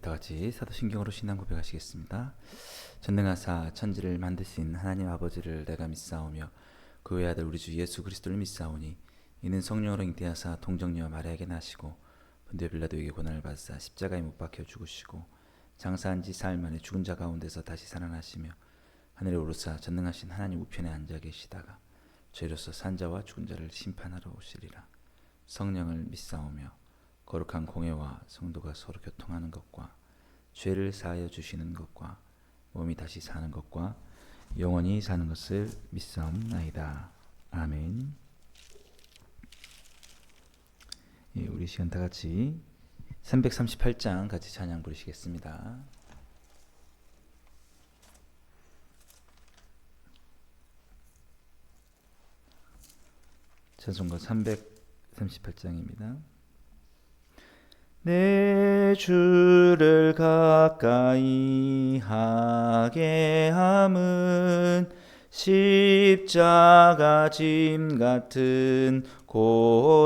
다 같이 사도신경으로 신앙 고백하시겠습니다. 전능하사 천지를 만드신 하나님 아버지를 내가 믿사오며 그 외 아들 우리 주 예수 그리스도를 믿사오니 이는 성령으로 잉태하사 동정녀 마리아에게 나시고 본디오 빌라도에게 고난을 받으사 십자가에 못 박혀 죽으시고 장사한 지 사흘 만에 죽은 자 가운데서 다시 살아나시며 하늘에 오르사 전능하신 하나님 우편에 앉아 계시다가 죄로서 산 자와 죽은 자를 심판하러 오시리라. 성령을 믿사오며 거룩한 공회와 성도가 서로 교통하는 것과 죄를 사하여 주시는 것과 몸이 다시 사는 것과 영원히 사는 것을 믿사옵나이다. 아멘. 예, 우리 시간 다 같이 338장 같이 찬양 부르시겠습니다. 찬송가 338장입니다. 내 주를 가까이 하게 함은 십자가 짐 같은 고생이나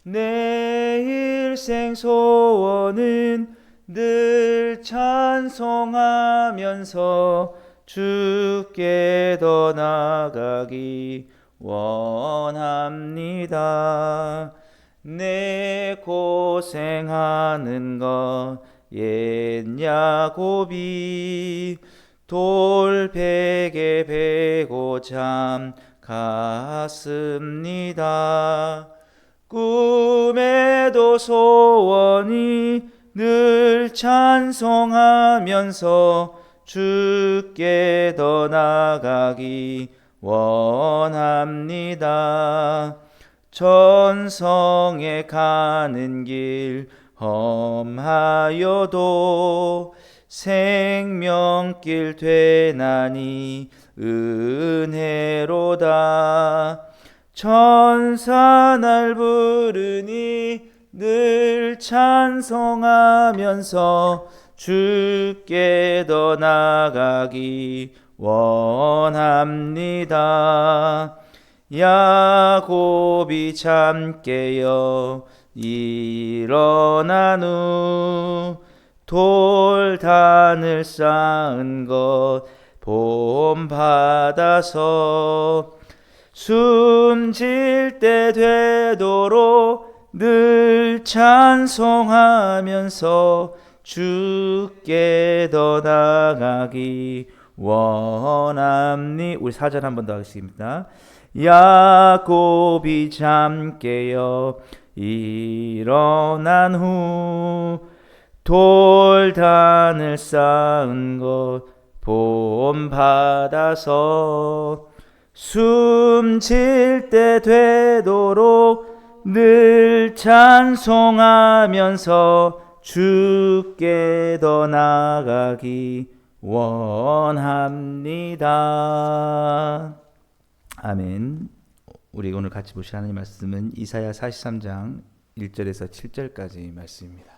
내 일생 소원은 늘 찬송하면서 주께 더 나아가기 원합니다. 내 고생하는 것 옛 야곱이 돌 베개 베고 잠 갔습니다. 꿈에도 소원이 늘 찬송하면서 주께 더 나아가기 원합니다. 천성에 가는 길 험하여도 생명길 되나니 은혜로다. 천사 날 부르니 늘 찬송하면서 주께 더 나아가기 원합니다. 야곱이 잠 깨어 일어난 후 돌단을 쌓은 것 본받아서 숨질 때 되도록 늘 찬송하면서 주께 더 나아가기 원합니. 우리 4절 한 번 더 하겠습니다. 야곱이 잠 깨어 일어난 후 돌단을 쌓은 것 본받아서 숨질 때 되도록 늘 찬송하면서 주께 더 나아가기 원합니다. 아멘. 우리 오늘 같이 보실 하나님 말씀은 이사야 43장 1절에서 7절까지 말씀입니다.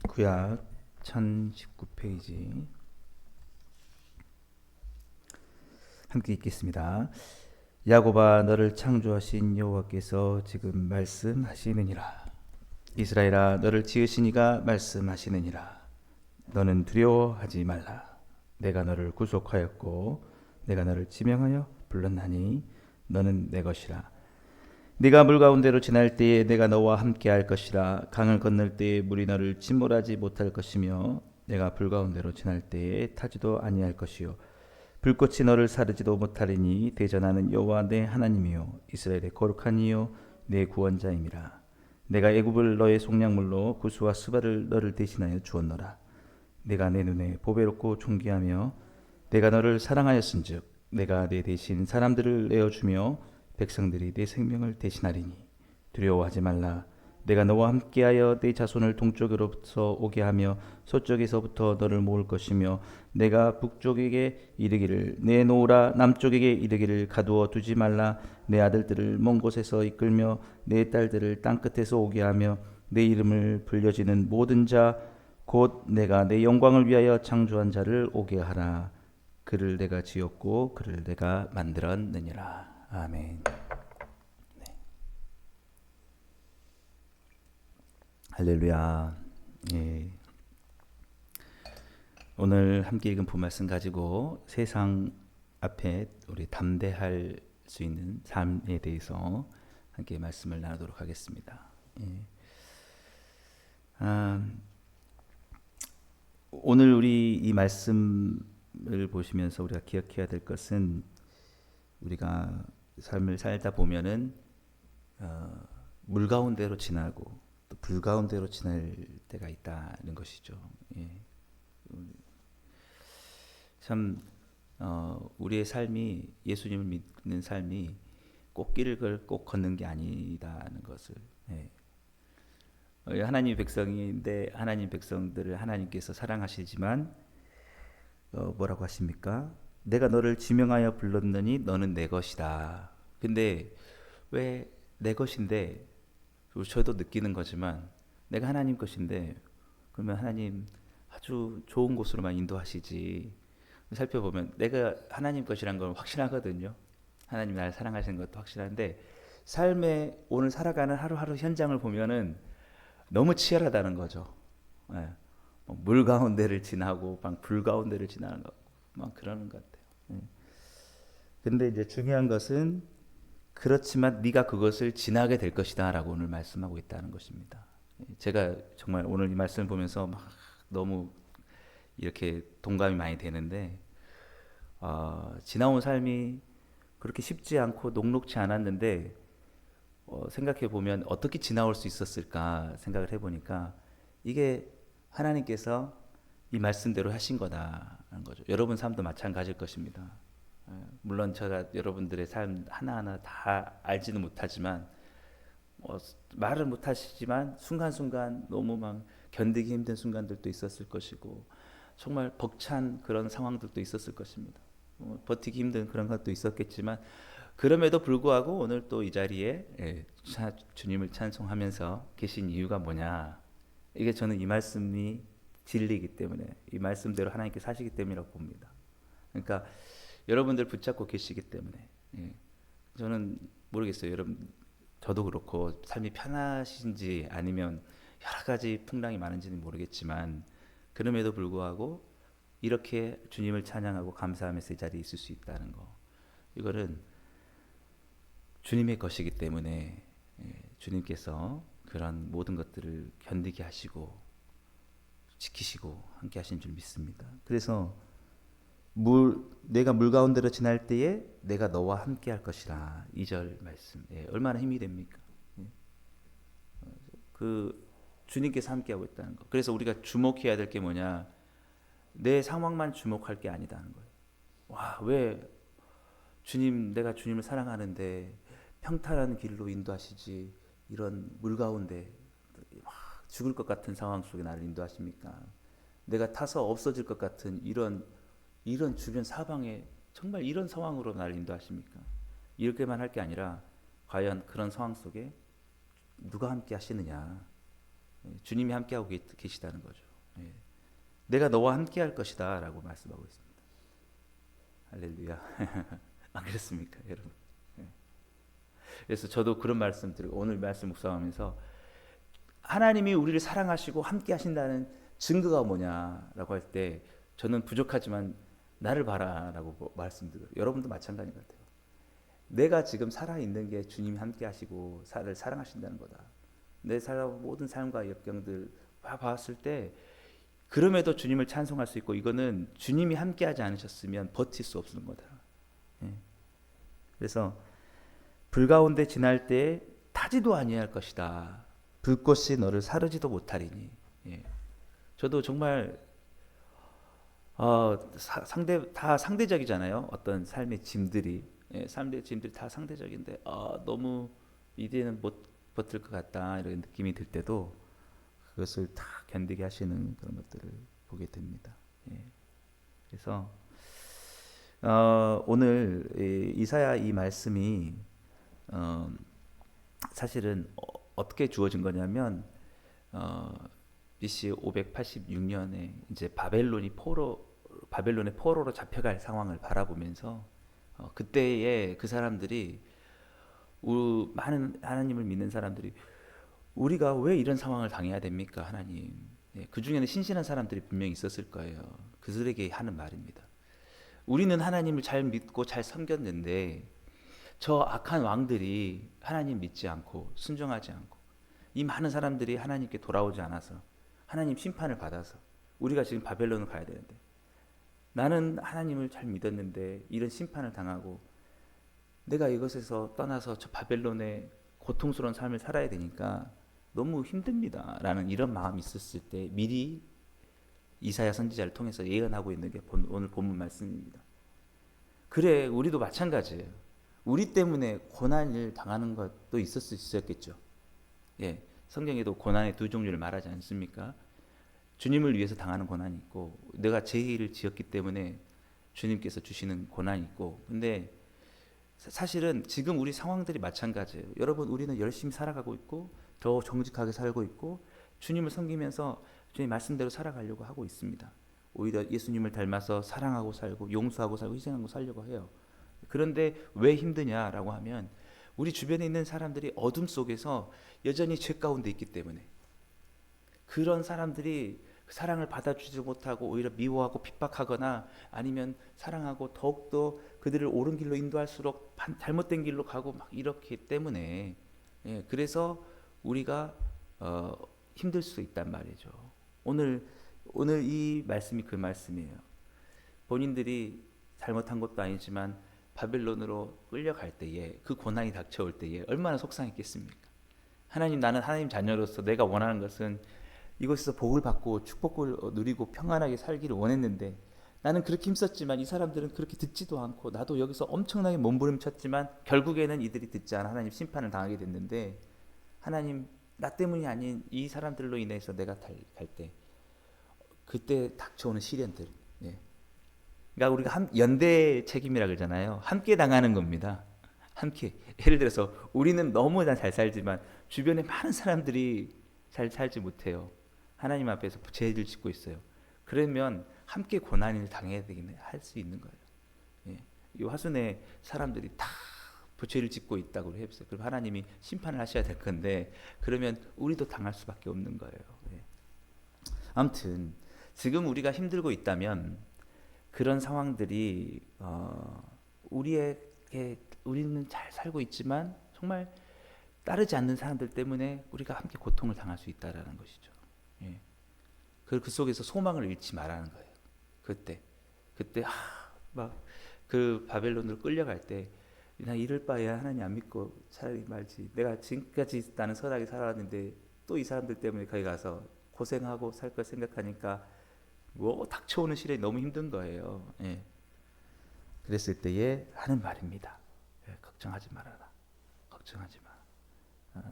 구약 1019페이지 함께 읽겠습니다. 야곱아, 너를 창조하신 여호와께서 지금 말씀하시느니라. 이스라엘아, 너를 지으신 이가 말씀하시느니라. 너는 두려워하지 말라. 내가 너를 구속하였고 내가 너를 지명하여 불렀나니 너는 내 것이라. 네가 물 가운데로 지날 때에 내가 너와 함께 할 것이라. 강을 건널 때에 물이 너를 침몰하지 못할 것이며 내가 불 가운데로 지날 때에 타지도 아니할 것이요 불꽃이 너를 사르지도 못하리니 대전하는 여호와 내 하나님이요 이스라엘의 거룩한 이요 내 구원자임이라. 내가 애굽을 너의 속량물로 구스와 스바를 너를 대신하여 주었노라. 내가 내 눈에 보배롭고 존귀하며 내가 너를 사랑하였은즉 내가 내 대신 사람들을 내어주며 백성들이 내 생명을 대신하리니 두려워하지 말라. 내가 너와 함께하여 내 자손을 동쪽으로부터 오게 하며 서쪽에서부터 너를 모을 것이며 내가 북쪽에게 이르기를 내놓으라 남쪽에게 이르기를 가두어 두지 말라. 내 아들들을 먼 곳에서 이끌며 내 딸들을 땅끝에서 오게 하며 내 이름을 불려지는 모든 자 곧 내가 내 영광을 위하여 창조한 자를 오게 하라. 그를 내가 지었고 그를 내가 만들었느니라. 아멘. 할렐루야. 예. 오늘 함께 읽은 본말씀 가지고 세상 앞에 우리 담대할 수 있는 삶에 대해서 함께 말씀을 나누도록 하겠습니다. 예. 오늘 우리 이 말씀을 보시면서 우리가 기억해야 될 것은 우리가 삶을 살다 보면은 물 가운데로 지나고 또 불 가운데로 지날 때가 있다는 것이죠. 예. 참 우리의 삶이 예수님을 믿는 삶이 꽃길을 꼭 걷는 게 아니다는 것을 하나님 백성인데 하나님 백성들을 하나님께서 사랑하시지만 뭐라고 하십니까? 내가 너를 지명하여 불렀느니 너는 내 것이다. 근데 왜 내 것인데 저도 느끼는 거지만 내가 하나님 것인데 그러면 하나님 아주 좋은 곳으로만 인도하시지. 살펴보면 내가 하나님 것이란 건 확실하거든요. 하나님 나를 사랑하시는 것도 확실한데 삶에 오늘 살아가는 하루하루 현장을 보면은 너무 치열하다는 거죠. 예. 물 가운데를 지나고 막 불 가운데를 지나는 거, 막 그러는 것 같아요. 예. 근데 이제 중요한 것은 그렇지만 네가 그것을 지나게 될 것이다라고 오늘 말씀하고 있다는 것입니다. 제가 정말 오늘 이 말씀을 보면서 막 너무 이렇게 동감이 많이 되는데 지나온 삶이 그렇게 쉽지 않고 녹록지 않았는데 생각해 보면 어떻게 지나올 수 있었을까 생각을 해보니까 이게 하나님께서 이 말씀대로 하신 거다라는 거죠. 여러분 삶도 마찬가지일 것입니다. 물론 제가 여러분들의 삶 하나하나 다 알지는 못하지만 말을 못하시지만 순간순간 너무 막 견디기 힘든 순간들도 있었을 것이고 정말 벅찬 그런 상황들도 있었을 것입니다. 버티기 힘든 그런 것도 있었겠지만 그럼에도 불구하고 오늘 또 이 자리에 주님을 찬송하면서 계신 이유가 뭐냐? 이게 저는 이 말씀이 진리이기 때문에 이 말씀대로 하나님께 사시기 때문이라고 봅니다. 그러니까 여러분들 붙잡고 계시기 때문에 저는 모르겠어요. 여러분 저도 그렇고 삶이 편하신지 아니면 여러 가지 풍랑이 많은지는 모르겠지만 그럼에도 불구하고 이렇게 주님을 찬양하고 감사하면서 이 자리에 있을 수 있다는 거 이거는 주님의 것이기 때문에 주님께서 그런 모든 것들을 견디게 하시고 지키시고 함께 하신 줄 믿습니다. 그래서 내가 물 가운데로 지날 때에 내가 너와 함께 할 것이라 2절 말씀 얼마나 힘이 됩니까? 그 주님께서 함께 하고 있다는 거. 그래서 우리가 주목해야 될 게 뭐냐? 내 상황만 주목할 게 아니다는 거예요. 와, 왜 주님 내가 주님을 사랑하는데 평탄한 길로 인도하시지 이런 물 가운데 죽을 것 같은 상황 속에 나를 인도하십니까? 내가 타서 없어질 것 같은 이런 주변 사방에 정말 이런 상황으로 나를 인도하십니까? 이렇게만 할 게 아니라 과연 그런 상황 속에 누가 함께 하시느냐? 주님이 함께 하고 계시다는 거죠. 내가 너와 함께 할 것이다 라고 말씀하고 있습니다. 할렐루야. 안 그렇습니까 여러분? 그래서 저도 그런 말씀 드리고 오늘 말씀 묵상하면서 하나님이 우리를 사랑하시고 함께 하신다는 증거가 뭐냐라고 할 때 저는 부족하지만 나를 봐라라고 말씀드려요. 여러분도 마찬가지 같아요. 내가 지금 살아있는 게 주님이 함께 하시고 나를 사랑하신다는 거다. 내 살아온 모든 삶과 역경들 봤을 때 그럼에도 주님을 찬송할 수 있고 이거는 주님이 함께하지 않으셨으면 버틸 수 없는 거다. 그래서 불 가운데 지날 때 타지도 아니할 것이다. 불꽃이 너를 사르지도 못하리니. 저도 정말 다 상대적이잖아요. 어떤 삶의 짐들이 삶의 짐들이 다 상대적인데 너무 이제는 못 버틸 것 같다 이런 느낌이 들 때도 그것을 다 견디게 하시는 그런 것들을 보게 됩니다. 그래서 오늘 이사야 이 말씀이 사실은 어떻게 주어진 거냐면 BC 586년에 이제 바벨론의 포로로 잡혀갈 상황을 바라보면서 그때에 그 사람들이 많은 하나님을 믿는 사람들이 우리가 왜 이런 상황을 당해야 됩니까, 하나님? 그 중에는 신실한 사람들이 분명히 있었을 거예요. 그들에게 하는 말입니다. 우리는 하나님을 잘 믿고 잘 섬겼는데 저 악한 왕들이 하나님 믿지 않고 순종하지 않고 이 많은 사람들이 하나님께 돌아오지 않아서 하나님 심판을 받아서 우리가 지금 바벨론을 가야 되는데 나는 하나님을 잘 믿었는데 이런 심판을 당하고 내가 이것에서 떠나서 저 바벨론의 고통스러운 삶을 살아야 되니까 너무 힘듭니다 라는 이런 마음이 있었을 때 미리 이사야 선지자를 통해서 예언하고 있는 게 오늘 본문 말씀입니다. 그래, 우리도 마찬가지예요. 우리 때문에 고난을 당하는 것도 있을 수 있었겠죠. 예, 성경에도 고난의 두 종류를 말하지 않습니까? 주님을 위해서 당하는 고난이 있고 내가 죄를 지었기 때문에 주님께서 주시는 고난이 있고, 근데 사실은 지금 우리 상황들이 마찬가지예요. 여러분, 우리는 열심히 살아가고 있고 더 정직하게 살고 있고 주님을 섬기면서 주님 말씀대로 살아가려고 하고 있습니다. 오히려 예수님을 닮아서 사랑하고 살고 용서하고 살고 희생하고 살려고 해요. 그런데 왜 힘드냐라고 하면 우리 주변에 있는 사람들이 어둠 속에서 여전히 죄 가운데 있기 때문에 그런 사람들이 사랑을 받아주지 못하고 오히려 미워하고 핍박하거나 아니면 사랑하고 더욱더 그들을 옳은 길로 인도할수록 잘못된 길로 가고 막 이렇기 때문에 그래서 우리가 힘들 수 있단 말이죠. 오늘 이 말씀이 그 말씀이에요. 본인들이 잘못한 것도 아니지만 바벨론으로 끌려갈 때에 그 고난이 닥쳐올 때에 얼마나 속상했겠습니까? 하나님, 나는 하나님 자녀로서 내가 원하는 것은 이곳에서 복을 받고 축복을 누리고 평안하게 살기를 원했는데 나는 그렇게 힘썼지만 이 사람들은 그렇게 듣지도 않고 나도 여기서 엄청나게 몸부림쳤지만 결국에는 이들이 듣지 않아 하나님 심판을 당하게 됐는데 하나님, 나 때문이 아닌 이 사람들로 인해서 내가 갈 때 그때 닥쳐오는 시련들, 그러니까 우리가 연대 책임이라 그러잖아요. 함께 당하는 겁니다. 함께. 예를 들어서 우리는 너무 잘 살지만 주변에 많은 사람들이 잘 살지 못해요. 하나님 앞에서 죄를 짓고 있어요. 그러면 함께 고난을 당해야 되긴 할 수 있는 거예요. 이 화순에 사람들이 다 죄를 짓고 있다고 해보세요. 그럼 하나님이 심판을 하셔야 될 건데 그러면 우리도 당할 수밖에 없는 거예요. 아무튼 지금 우리가 힘들고 있다면 그런 상황들이 우리는 잘 살고 있지만 정말 따르지 않는 사람들 때문에 우리가 함께 고통을 당할 수 있다라는 것이죠. 그 속에서 소망을 잃지 말라는 거예요. 그때 막 그 바벨론으로 끌려갈 때 나 이럴 바에야 하나님 안 믿고 차라리 말지. 내가 지금까지 나는 선하게 살아왔는데 또 이 사람들 때문에 거기 가서 고생하고 살 걸 생각하니까 닥쳐오는 시련이 너무 힘든 거예요. 그랬을 때에 하는 말입니다. 걱정하지 말아라. 걱정하지 마.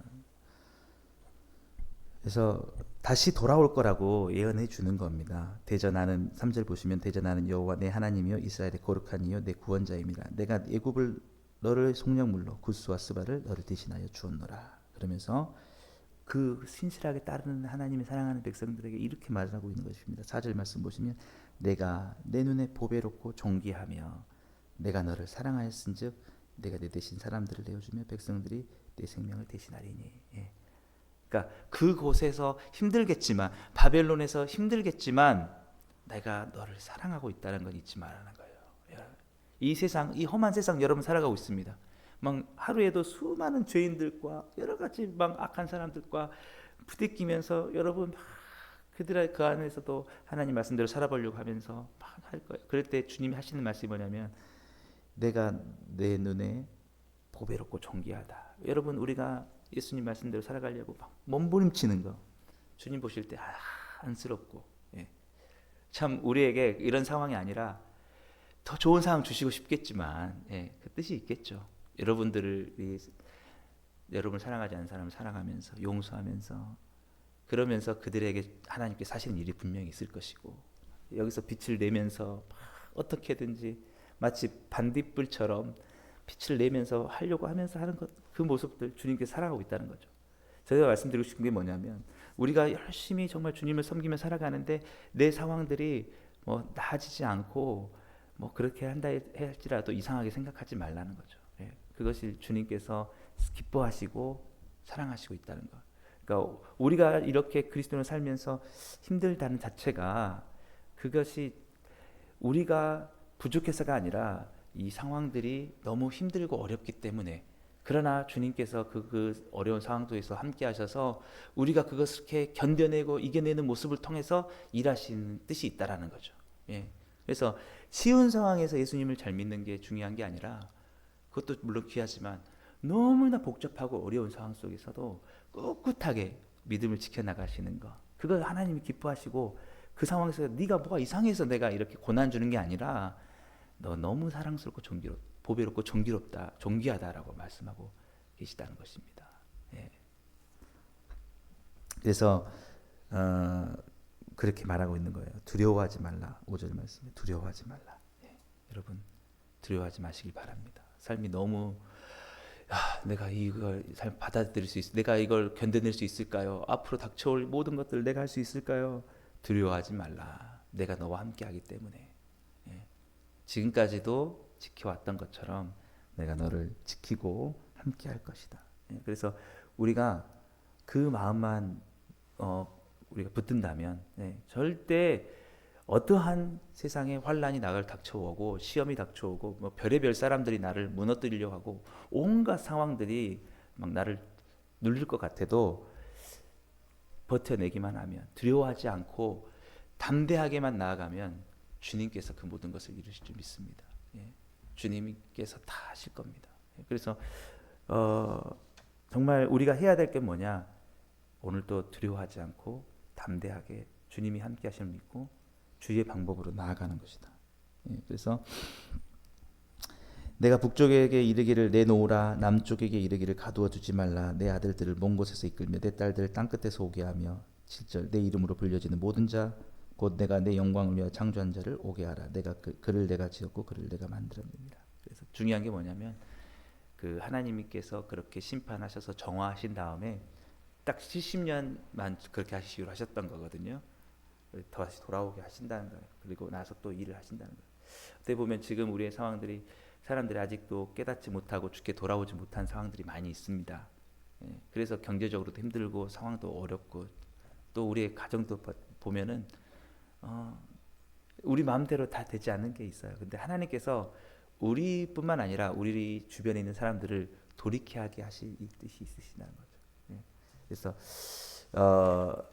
그래서 다시 돌아올 거라고 예언해 주는 겁니다. 대전하는 3절 보시면 대전하는 여호와 내 하나님이여 이스라엘의 거룩한 이여 내 구원자임이라. 내가 애굽을 너를 속량물로 구스와 스바를 너를 대신하여 주었노라. 그러면서 그 신실하게 따르는 하나님의 사랑하는 백성들에게 이렇게 말하고 있는 것입니다. 4절 말씀 보시면 내가 내 눈에 보배롭고 존귀하며 내가 너를 사랑하였은즉 내가 내 대신 사람들을 내어주며 백성들이 내 생명을 대신하리니. 그러니까 그곳에서 힘들겠지만 바벨론에서 힘들겠지만 내가 너를 사랑하고 있다는 건 잊지 말라는 거예요. 이 세상, 이 험한 세상 여러분 살아가고 있습니다. 막 하루에도 수많은 죄인들과 여러 가지 막 악한 사람들과 부딪히면서 여러분 막 그들 그 안에서도 하나님 말씀대로 살아보려고 하면서 막 할 거예요. 그럴 때 주님이 하시는 말씀이 뭐냐면 내가 내 눈에 보배롭고 존귀하다. 여러분 우리가 예수님 말씀대로 살아가려고 막 몸부림치는 거 주님 보실 때 안쓰럽고 참 우리에게 이런 상황이 아니라 더 좋은 상황 주시고 싶겠지만 그 뜻이 있겠죠. 여러분들을 여러분을 사랑하지 않는 사람을 사랑하면서 용서하면서 그러면서 그들에게 하나님께 사시는 일이 분명히 있을 것이고 여기서 빛을 내면서 어떻게든지 마치 반딧불처럼 빛을 내면서 하려고 하면서 하는 것, 그 모습들 주님께 사랑하고 있다는 거죠. 제가 말씀드리고 싶은 게 뭐냐면 우리가 열심히 정말 주님을 섬기며 살아가는데 내 상황들이 뭐 나아지지 않고 뭐 그렇게 한다 할지라도 이상하게 생각하지 말라는 거죠. 예, 그것이 주님께서 기뻐하시고 사랑하시고 있다는 거. 그러니까 우리가 이렇게 그리스도를 살면서 힘들다는 자체가 그것이 우리가 부족해서가 아니라 이 상황들이 너무 힘들고 어렵기 때문에, 그러나 주님께서 그 어려운 상황 속에서 함께 하셔서 우리가 그것을 이렇게 견뎌내고 이겨내는 모습을 통해서 일하시는 뜻이 있다라는 거죠. 예. 그래서 쉬운 상황에서 예수님을 잘 믿는 게 중요한 게 아니라, 그것도 물론 귀하지만 너무나 복잡하고 어려운 상황 속에서도 꿋꿋하게 믿음을 지켜나가시는 거, 그걸 하나님이 기뻐하시고, 그 상황에서 네가 뭐가 이상해서 내가 이렇게 고난 주는 게 아니라 너 너무 사랑스럽고 보배롭고 존귀롭다, 존귀하다라고 말씀하고 계시다는 것입니다. 예. 그래서 그렇게 말하고 있는 거예요. 두려워하지 말라. 5절 말씀에 두려워하지 말라. 예. 여러분 두려워하지 마시길 바랍니다. 삶이 너무 내가 이걸 삶 받아들일 수 있어, 내가 이걸 견뎌낼 수 있을까요? 앞으로 닥쳐올 모든 것들을 내가 할 수 있을까요? 두려워하지 말라. 내가 너와 함께하기 때문에. 예. 지금까지도 지켜왔던 것처럼 내가 너를 지키고 함께할 것이다. 예. 그래서 우리가 그 마음만 우리가 붙든다면, 예, 절대 어떠한 세상에 환란이 나를 닥쳐오고 시험이 닥쳐오고 뭐 별의별 사람들이 나를 무너뜨리려고 하고 온갖 상황들이 막 나를 눌릴 것 같아도 버텨내기만 하면, 두려워하지 않고 담대하게만 나아가면 주님께서 그 모든 것을 이루실 줄 믿습니다. 예. 주님께서 다 하실 겁니다. 예. 그래서 정말 우리가 해야 될 게 뭐냐? 오늘도 두려워하지 않고 담대하게 주님이 함께 하심을 믿고 주의 방법으로 나아가는 것이다. 예. 그래서 내가 북쪽에게 이르기를 내놓으라, 남쪽에게 이르기를 가두어 두지 말라. 내 아들들을 먼 곳에서 이끌며 내 딸들을 땅끝에서 오게 하며 7절 내 이름으로 불려지는 모든 자 곧 내가 내 영광을 위하여 창조한 자를 오게 하라. 내가 그를 내가 지었고 그를 내가 만들었느니라. 그래서 중요한 게 뭐냐면 그 하나님께서 그렇게 심판하셔서 정화하신 다음에 딱 70년만 그렇게 하시기로 하셨던 거거든요. 다시 돌아오게 하신다는 거예요. 그리고 나서 또 일을 하신다는 거예요. 어떻게 보면 지금 우리의 상황들이, 사람들이 아직도 깨닫지 못하고 주께 돌아오지 못한 상황들이 많이 있습니다. 예, 그래서 경제적으로도 힘들고 상황도 어렵고 또 우리의 가정도 보면은 우리 마음대로 다 되지 않는 게 있어요. 근데 하나님께서 우리뿐만 아니라 우리 주변에 있는 사람들을 돌이켜하게 하실 이 뜻이 있으시다는 거죠. 예, 그래서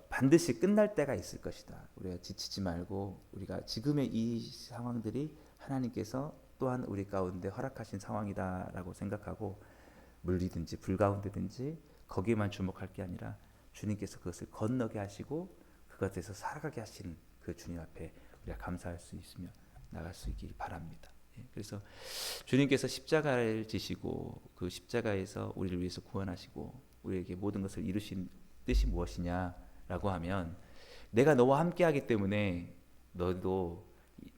반드시 끝날 때가 있을 것이다. 우리가 지치지 말고, 우리가 지금의 이 상황들이 하나님께서 또한 우리 가운데 허락하신 상황이다라고 생각하고 물리든지 불 가운데든지 거기에만 주목할 게 아니라 주님께서 그것을 건너게 하시고 그것에서 살아가게 하시는 그 주님 앞에 우리가 감사할 수 있으며 나갈 수 있길 바랍니다. 예, 그래서 주님께서 십자가를 지시고 그 십자가에서 우리를 위해서 구원하시고 우리에게 모든 것을 이루신 뜻이 무엇이냐라고 하면, 내가 너와 함께하기 때문에 너희도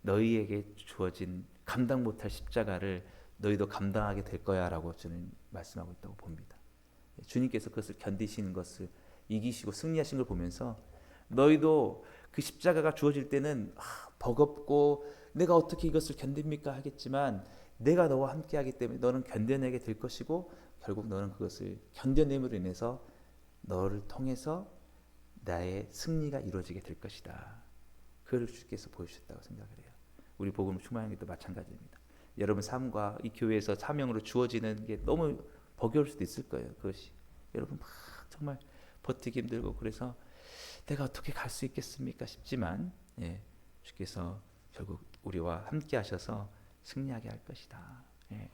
너희에게 주어진 감당 못할 십자가를 너희도 감당하게 될 거야라고 저는 말씀하고 있다고 봅니다. 주님께서 그것을 견디시는 것을 이기시고 승리하신 걸 보면서 너희도 그 십자가가 주어질 때는 버겁고 내가 어떻게 이것을 견딥니까 하겠지만, 내가 너와 함께하기 때문에 너는 견뎌내게 될 것이고 결국 너는 그것을 견뎌냄으로 인해서 너를 통해서 나의 승리가 이루어지게 될 것이다. 그걸 주께서 보여주셨다고 생각을 해요. 우리 복음 충만한 게도 마찬가지입니다. 여러분 삶과 이 교회에서 사명으로 주어지는 게 너무 버거울 수도 있을 거예요. 그것이 여러분 막 정말 버티기 힘들고 그래서 내가 어떻게 갈 수 있겠습니까 싶지만, 예, 주께서 결국 우리와 함께 하셔서 승리하게 할 것이다. 예.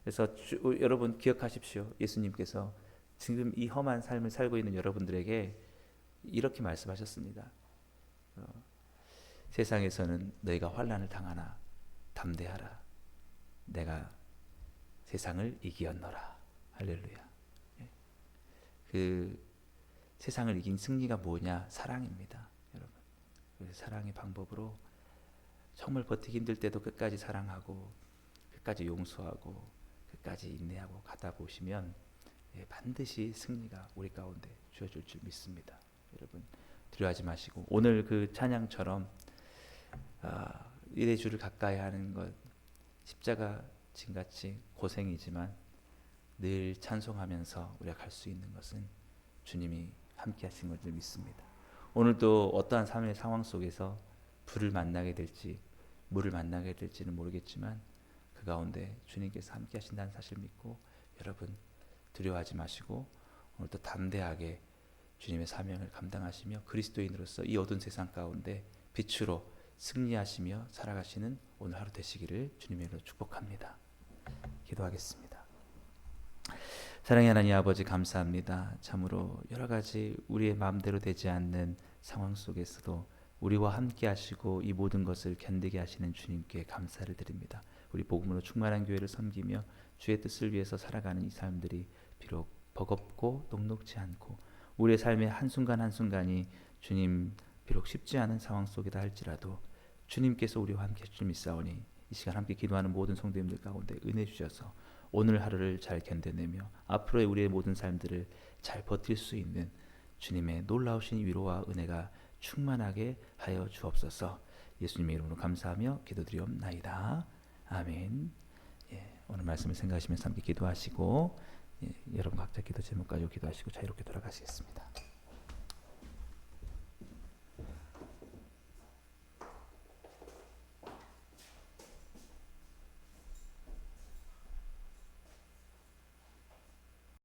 그래서 여러분 기억하십시오. 예수님께서 지금 이 험한 삶을 살고 있는 여러분들에게 이렇게 말씀하셨습니다. 세상에서는 너희가 환난을 당하나 담대하라. 내가 세상을 이기었노라. 할렐루야. 예. 그 세상을 이긴 승리가 뭐냐? 사랑입니다, 여러분. 그래서 사랑의 방법으로 정말 버티기 힘들 때도 끝까지 사랑하고 끝까지 용서하고 끝까지 인내하고 가다 보시면 반드시 승리가 우리 가운데 주어질 줄 믿습니다. 여러분 두려워하지 마시고 오늘 그 찬양처럼 일의 주를 가까이 하는 것 십자가 진같이 고생이지만 늘 찬송하면서 우리가 갈 수 있는 것은 주님이 함께 하신 것을 믿습니다. 오늘도 어떠한 삶의 상황 속에서 불을 만나게 될지 물을 만나게 될지는 모르겠지만 그 가운데 주님께서 함께 하신다는 사실 믿고 여러분 두려워하지 마시고 오늘도 담대하게 주님의 사명을 감당하시며 그리스도인으로서 이 어두운 세상 가운데 빛으로 승리하시며 살아가시는 오늘 하루 되시기를 주님의 이름으로 축복합니다. 기도하겠습니다. 사랑의 하나님 아버지 감사합니다. 참으로 여러 가지 우리의 마음대로 되지 않는 상황 속에서도 우리와 함께 하시고 이 모든 것을 견디게 하시는 주님께 감사를 드립니다. 우리 복음으로 충만한 교회를 섬기며 주의 뜻을 위해서 살아가는 이 삶들이 비록 버겁고 녹록지 않고 우리의 삶의 한순간 한순간이 주님 비록 쉽지 않은 상황 속이다 할지라도 주님께서 우리와 함께 해주실 믿사오니 이 시간 함께 기도하는 모든 성도님들 가운데 은혜 주셔서 오늘 하루를 잘 견뎌내며 앞으로의 우리의 모든 삶들을 잘 버틸 수 있는 주님의 놀라우신 위로와 은혜가 충만하게 하여 주옵소서. 예수님의 이름으로 감사하며 기도드리옵나이다. 아멘. 오늘 말씀을 생각하시면서 함께 기도하시고 여러분 각자 기도 제목 가지고 기도하시고 자유롭게 돌아가시겠습니다.